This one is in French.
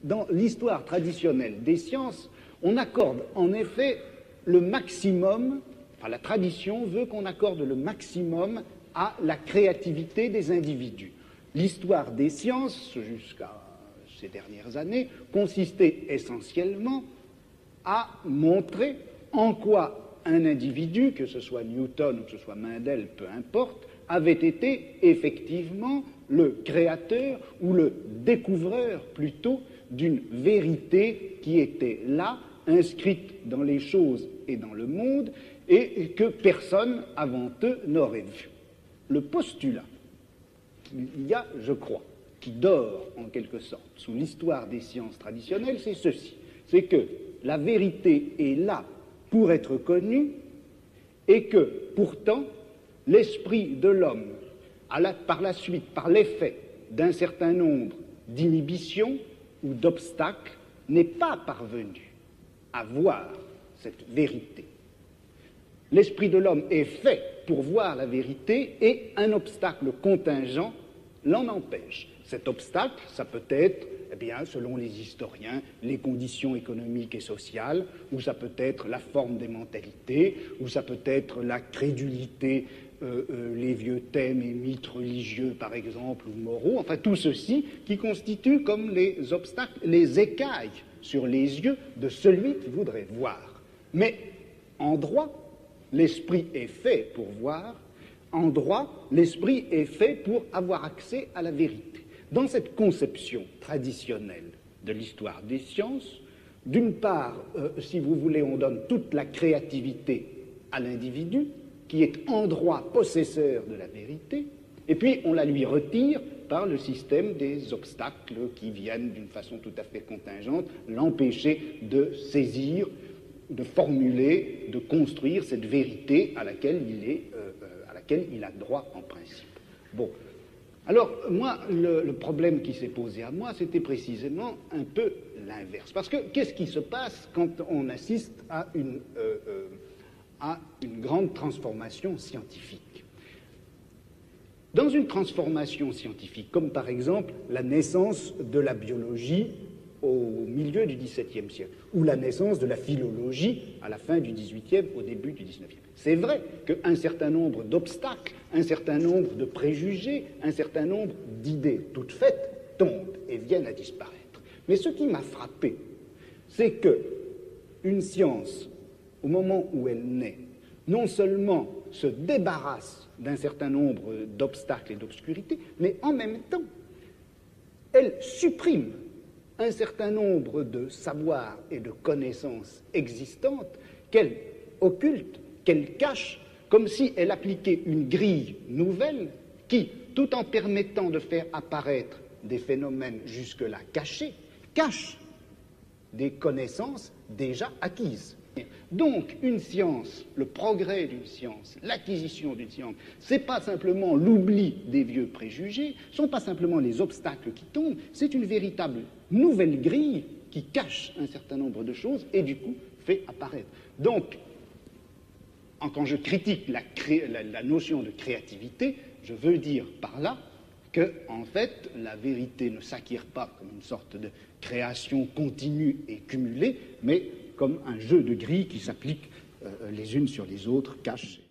dans l'histoire traditionnelle des sciences, on accorde en effet le maximum, enfin la tradition veut qu'on accorde le maximum à la créativité des individus. L'histoire des sciences, jusqu'à ces dernières années, consistait essentiellement à montrer en quoi un individu, que ce soit Newton ou que ce soit Mendel, peu importe, avait été effectivement le créateur ou le découvreur plutôt d'une vérité qui était là, inscrite dans les choses et dans le monde, et que personne avant eux n'aurait vu. Le postulat qu'il y a, je crois, qui dort en quelque sorte sous l'histoire des sciences traditionnelles, c'est ceci, c'est que la vérité est là pour être connue et que pourtant l'esprit de l'homme, par la suite, par l'effet d'un certain nombre d'inhibitions ou d'obstacles, n'est pas parvenu à voir cette vérité. L'esprit de l'homme est fait pour voir la vérité et un obstacle contingent l'en empêche. Cet obstacle, ça peut être, eh bien, selon les historiens, les conditions économiques et sociales, ou ça peut être la forme des mentalités, ou ça peut être la crédulité, les vieux thèmes et mythes religieux, par exemple, ou moraux, enfin tout ceci qui constitue comme les obstacles, les écailles sur les yeux de celui qui voudrait voir. Mais en droit, l'esprit est fait pour voir, en droit, l'esprit est fait pour avoir accès à la vérité. Dans cette conception traditionnelle de l'histoire des sciences, d'une part, si vous voulez, on donne toute la créativité à l'individu, qui est en droit possesseur de la vérité, et puis on la lui retire par le système des obstacles qui viennent d'une façon tout à fait contingente l'empêcher de saisir, de formuler, de construire cette vérité à laquelle il a droit en principe. Bon. Alors, moi, le problème qui s'est posé à moi, c'était précisément un peu l'inverse. Parce que qu'est-ce qui se passe quand on assiste à une grande transformation scientifique? Dans une transformation scientifique, comme par exemple la naissance de la biologie au milieu du XVIIe siècle, ou la naissance de la philologie à la fin du XVIIIe, au début du XIXe. C'est vrai qu'un certain nombre d'obstacles, un certain nombre de préjugés, un certain nombre d'idées toutes faites tombent et viennent à disparaître. Mais ce qui m'a frappé, c'est que une science, au moment où elle naît, non seulement se débarrasse d'un certain nombre d'obstacles et d'obscurités, mais en même temps, elle supprime un certain nombre de savoirs et de connaissances existantes qu'elle occulte, qu'elle cache, comme si elle appliquait une grille nouvelle qui, tout en permettant de faire apparaître des phénomènes jusque-là cachés, cache des connaissances déjà acquises. Donc, une science, le progrès d'une science, l'acquisition d'une science, c'est pas simplement l'oubli des vieux préjugés, ce sont pas simplement les obstacles qui tombent, c'est une véritable nouvelle grille qui cache un certain nombre de choses et du coup fait apparaître. Donc, quand je critique la notion de créativité, je veux dire par là que, en fait, la vérité ne s'acquiert pas comme une sorte de création continue et cumulée, mais comme un jeu de grilles qui s'appliquent les unes sur les autres, cachées.